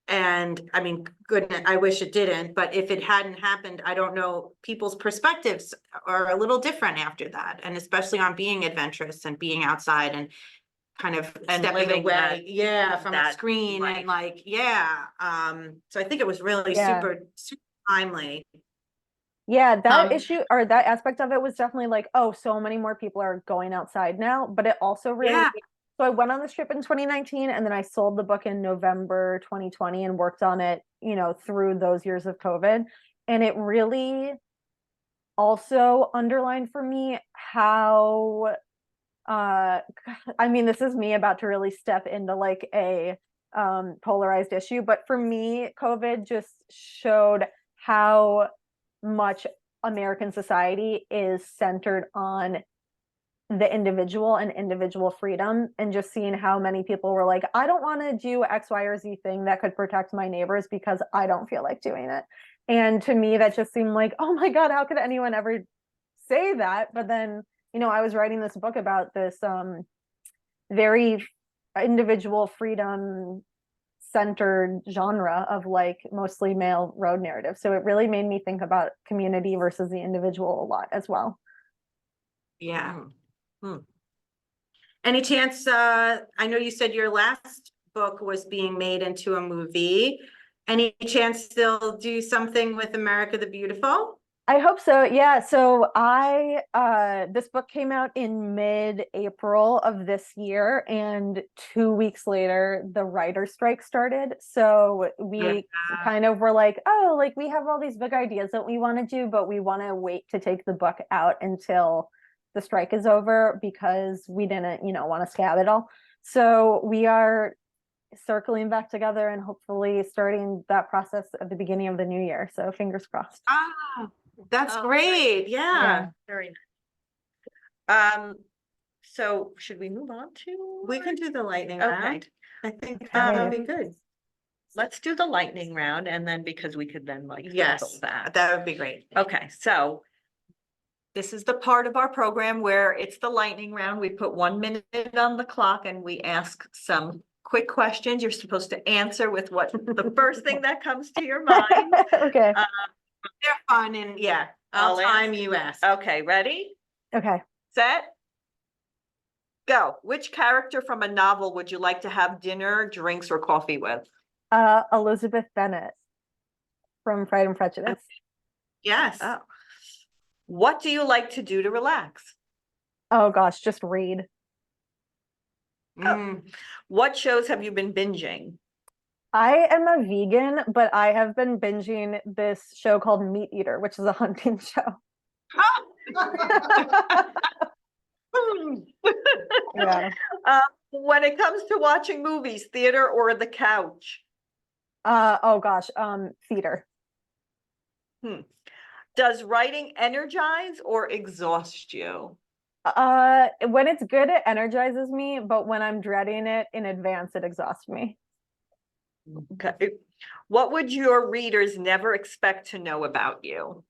And I mean, goodness, I wish it didn't, but if it hadn't happened, I don't know, people's perspectives are a little different after that. And especially on being adventurous and being outside and kind of stepping away, from a screen life. And like, so I think it was really super timely. Yeah, that issue or that aspect of it was definitely like, oh, so many more people are going outside now, but it also really so I went on this trip in 2019, and then I sold the book in November 2020 and worked on it, through those years of COVID. And it really also underlined for me how, this is me about to really step into like a polarized issue, but for me, COVID just showed how much American society is centered on the individual and individual freedom, and just seeing how many people were like, I don't want to do X, Y, or Z thing that could protect my neighbors because I don't feel like doing it. And to me, that just seemed like, oh my God, how could anyone ever say that? But then, I was writing this book about this very individual freedom centered genre of like mostly male road narrative. So it really made me think about community versus the individual a lot as well. Yeah. Any chance, I know you said your last book was being made into a movie. Any chance they'll do something with America the Beautiful? I hope so. Yeah. So this book came out in mid-April of this year, and 2 weeks later, the writer's strike started. So we kind of were like, oh, like we have all these big ideas that we want to do, but we want to wait to take the book out until the strike is over because we didn't, want to scab it all. So we are circling back together and hopefully starting that process at the beginning of the new year. So fingers crossed. That's great. Yeah. Very nice. So should we move on to? We can do the lightning round. I think that would be good. Let's do the lightning round, and then because we could then like that would be great. Okay, so This is the part of our program where it's the lightning round. We put 1 minute on the clock and we ask some quick questions. You're supposed to answer with what the first thing that comes to your mind. Okay. They're fun and yeah, I'll I'll time you ask. Okay, ready, Okay. set, go. Which character from a novel would you like to have dinner, drinks, or coffee with? Elizabeth Bennet from Pride and Prejudice. Yes. Oh. What do you like to do to relax? Oh gosh, just read. Mm. What shows have you been binging? I am a vegan, but I have been binging this show called Meat Eater, which is a hunting show. Yeah. When it comes to watching movies, theater or the couch? Oh gosh, theater. Does writing energize or exhaust you? When it's good, it energizes me, but when I'm dreading it in advance, it exhausts me. Okay. What would your readers never expect to know about you?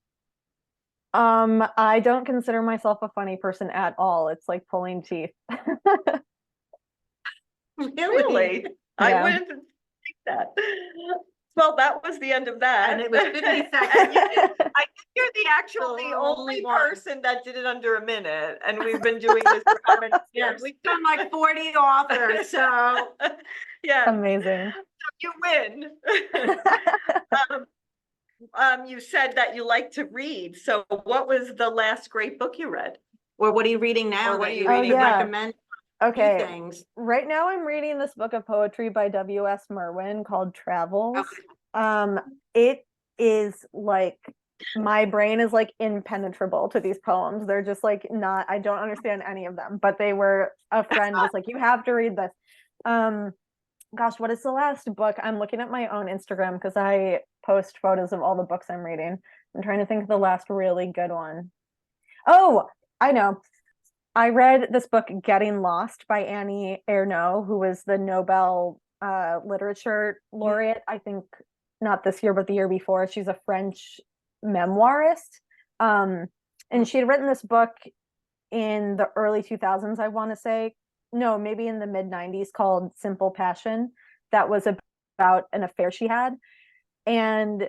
I don't consider myself a funny person at all. It's like pulling teeth. Really? I Yeah. wouldn't think that. Well, that was the end of that. And it was 50 seconds. I think you're the The only only one. person that did it under a minute, and we've been doing this for how many Yeah, years? we've done like 40 authors, so. Yeah, Amazing. you win. You said that you like to read. So what was the last great book you read? Or what are you reading now? Or what that are you you reading? could Yeah. recommend Okay. things? Right now I'm reading this book of poetry by W.S. Merwin called Travels. Okay. It is like my brain is like impenetrable to these poems. They're just like not, I don't understand any of them, but a friend was like, you have to read this. Gosh, what is the last book? I'm looking at my own Instagram because I post photos of all the books I'm reading. I'm trying to think of the last really good one. Oh, I know. I read this book, Getting Lost by Annie Ernaux, who was the Nobel literature laureate, I think not this year, but the year before. She's a French memoirist. And she had written this book in the early 2000s, I want to say. No, maybe in the mid 90s, called Simple Passion, that was about an affair she had. And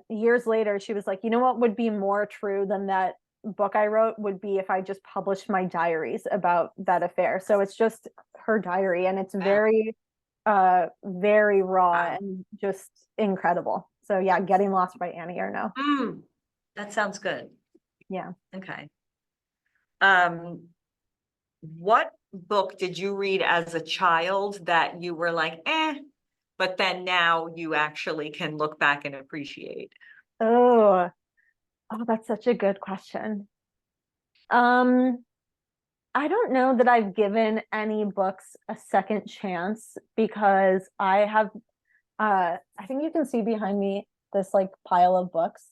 years later, she was like, you know what would be more true than that book I wrote would be if I just published my diaries about that affair. So it's just her diary, and it's very very raw and just incredible. So yeah, Getting Lost by Annie Ernaux. That sounds good. Yeah. Okay. What book did you read as a child that you were like, but then now you actually can look back and appreciate? Oh, that's such a good question. I don't know that I've given any books a second chance because I have, I think you can see behind me this like pile of books.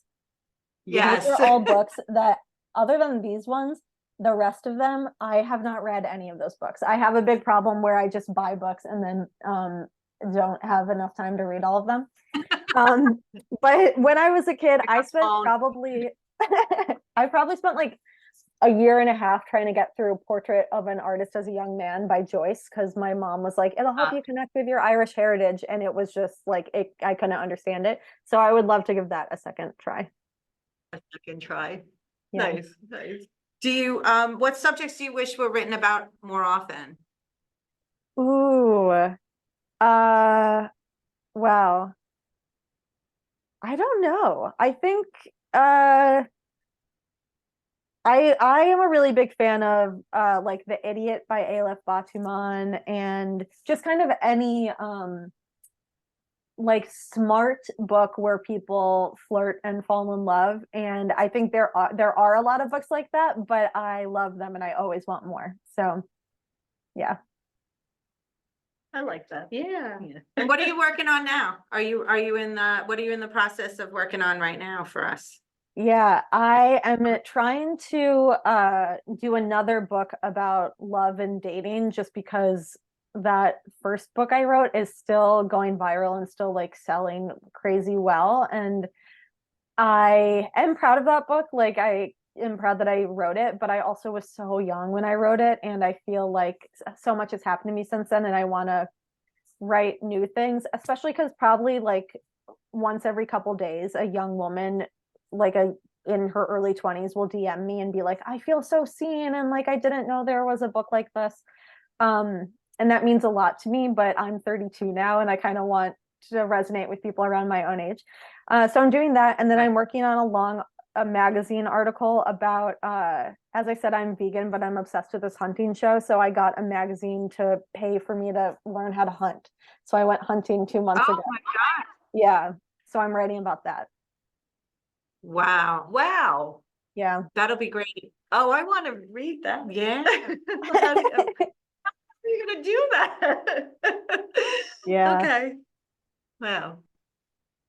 Yes. These are all books that, other than these ones, the rest of them, I have not read any of those books. I have a big problem where I just buy books and then don't have enough time to read all of them. But when I was a kid, I probably spent like a year and a half trying to get through Portrait of an Artist as a Young Man by Joyce, because my mom was like, it'll help you connect with your Irish heritage. And it was just like, I couldn't understand it. So I would love to give that a second try. A second try. Yeah. Nice, nice. Do you, what subjects do you wish were written about more often? Ooh, wow. I don't know. I think, I am a really big fan of like The Idiot by Aleph Batuman, and just kind of any like smart book where people flirt and fall in love. And I think there are a lot of books like that, but I love them and I always want more. So yeah. I like that. Yeah. And what are you working on now? What are you in the process of working on right now for us? Yeah, I am trying to do another book about love and dating, just because that first book I wrote is still going viral and still like selling crazy well. And I am proud of that book. Like I am proud that I wrote it, but I also was so young when I wrote it, and I feel like so much has happened to me since then, and I want to write new things, especially because probably like once every couple days, a young woman like in her early 20s will DM me and be like, I feel so seen, and like I didn't know there was a book like this. And that means a lot to me, but I'm 32 now and I kind of want to resonate with people around my own age. So I'm doing that, and then I'm working on a magazine article about as I said, I'm vegan, but I'm obsessed with this hunting show. So I got a magazine to pay for me to learn how to hunt. So I went hunting 2 months ago. my God. Yeah. So I'm writing about that. Wow. Wow. Yeah. That'll be great. Oh, I want to read that. Yeah. How are you gonna do that? Yeah. Okay. Wow.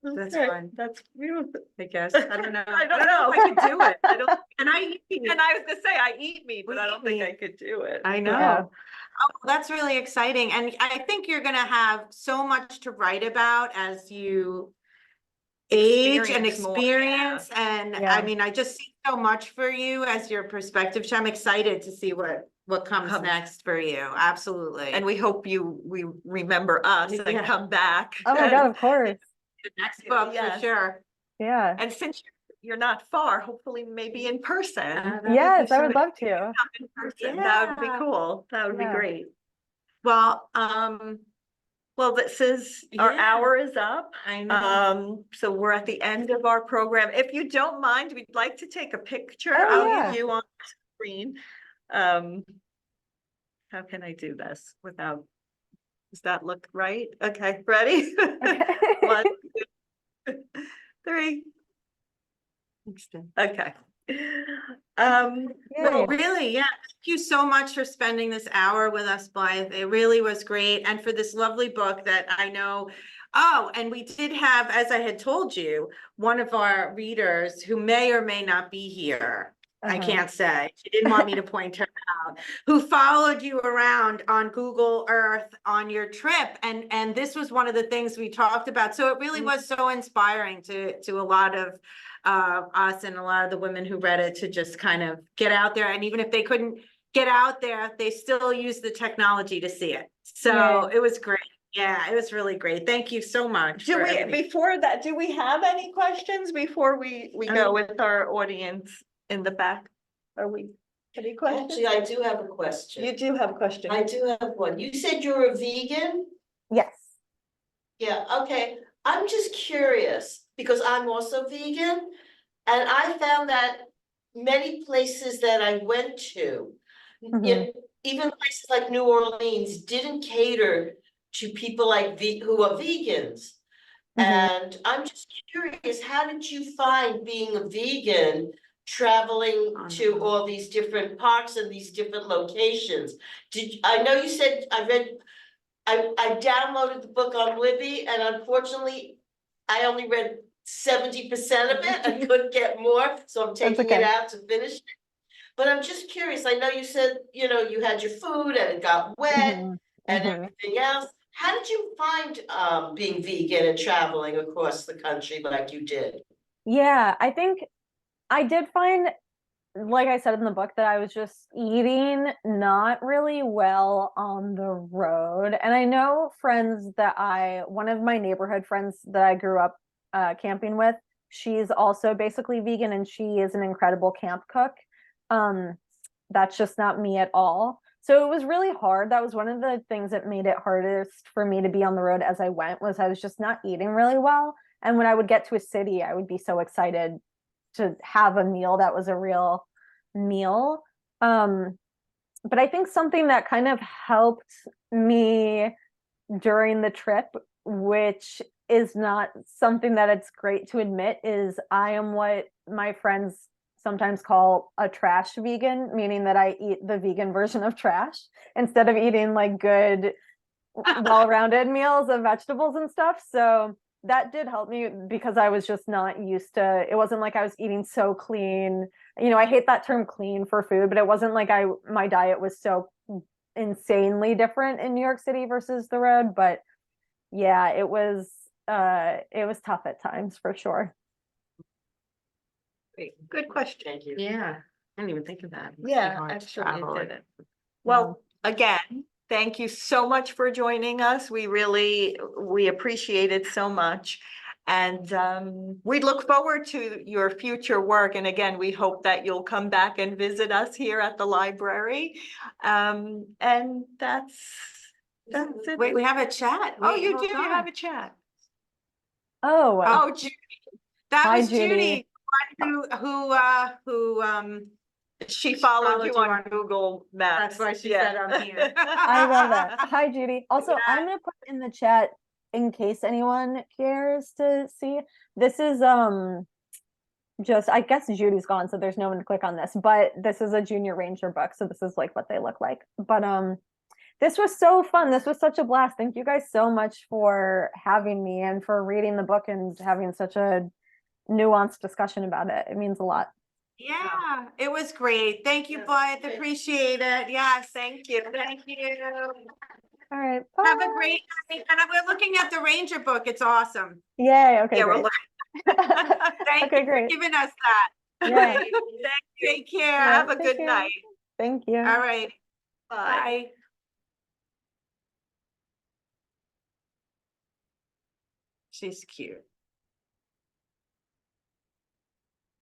That's Okay, fun. That's beautiful. I guess. I don't know. I don't know if know. I could do it. I don't, and I eat meat. And I was gonna say, I eat meat, but We I don't eat think meat. I could do it. I know. Yeah. Oh, that's really exciting. And I think you're gonna have so much to write about as you age and Experience more, experience. And Yeah. I mean, I just see so much for you as your perspective. So I'm excited to see what comes Comes. next for you. Absolutely. And we hope we remember us and Yeah. come back. Oh my God, of course. the next book for Yes. sure. Yeah. And since you're not far, hopefully maybe in person. That would Yes, be I so would love to. Come in person. That would be Yeah. cool. That would be Yeah. great. Well, Well, this is, our Yeah. hour is up. I know. So we're at the end of our program. If you don't mind, we'd like to take a picture Oh, of yeah. you on the screen. How can I do this without, does that look right? Okay, ready? Okay. 1, 2, 3. Okay. Well, Yay. really, yeah. Thank you so much for spending this hour with us, Blythe. It really was great. And for this lovely book that I know. Oh, and we did have, as I had told you, one of our readers who may or may not be here. I Uh-huh. can't say. She didn't want me to point her out, who followed you around on Google Earth on your trip. And this was one of the things we talked about. So it really was so inspiring to a lot of us and a lot of the women who read it to just kind of get out there. And even if they couldn't get out there, they still use the technology to see it. So Yay. it was great. Yeah, it was really great. Thank you so much. Do for we, everything. before that, do we have any questions before we go with our audience in the back? Are we, any questions? Actually, I do have a question. You do have a question. I do have one. You said you're a vegan? Yes. Yeah, okay. I'm just curious because I'm also vegan. And I found that many places that I went to, Mhm. even places like New Orleans, didn't cater to people like who are vegans. Mhm. And I'm just curious, how did you find being a vegan, traveling to all these different parks and these different locations? I know you said, I downloaded the book on Libby, and unfortunately, I only read 70% of it. I couldn't get more, so I'm taking okay. it out to finish it. But I'm just curious. I know you said, you had your food and it got wet Mhm. and Mhm. everything else. How did you find being vegan and traveling across the country like you did? Yeah, I think I did find, like I said in the book, that I was just eating not really well on the road. And I know one of my neighborhood friends that I grew up camping with, she's also basically vegan, and she is an incredible camp cook. That's just not me at all. So it was really hard. That was one of the things that made it hardest for me to be on the road as I went, was I was just not eating really well. And when I would get to a city, I would be so excited to have a meal that was a real meal. But I think something that kind of helped me during the trip, which is not something that it's great to admit, is I am what my friends sometimes call a trash vegan, meaning that I eat the vegan version of trash instead of eating like good, well-rounded meals of vegetables and stuff. So that did help me because I was just not used to, it wasn't like I was eating so clean. I hate that term clean for food, but it wasn't like my diet was so insanely different in New York City versus the road. But yeah, it was tough at times for sure. Good question. Thank you. Yeah, I didn't even think of that. It must be Yeah, hard to actually travel it and- didn't. Well, again, thank you so much for joining us. We appreciate it so much. And we look forward to your future work. And again, we hope that you'll come back and visit us here at the library. And that's it. Wait, we have a chat. Oh, Wait, you hold do, you on. have a chat. Oh, Oh, Judy, That Hi, was Judy. Judy, who, she followed you you on on- Google Maps. that's why she Yeah. said I'm here. I love that. Hi, Judy. Also, Yeah. I'm gonna put in the chat in case anyone cares to see. This is just I guess Judy's gone, so there's no one to click on this, but this is a Junior Ranger book, so this is like what they look like. But this was so fun. This was such a blast. Thank you guys so much for having me and for reading the book and having such a nuanced discussion about it. It means a lot. Yeah, it was great. Thank you, Yeah, Blythe. great. Appreciate it. Yes. Thank you. Thank you. All right. Have a bye. great night. And we're looking at the Ranger book. It's awesome. Yay. Okay, Yeah, we're great. looking. Thank Okay, you for great. giving us that. Yeah. Thank you. Take care. Yeah, Have a take good care. night. Thank you. All right. Bye. Bye. She's cute.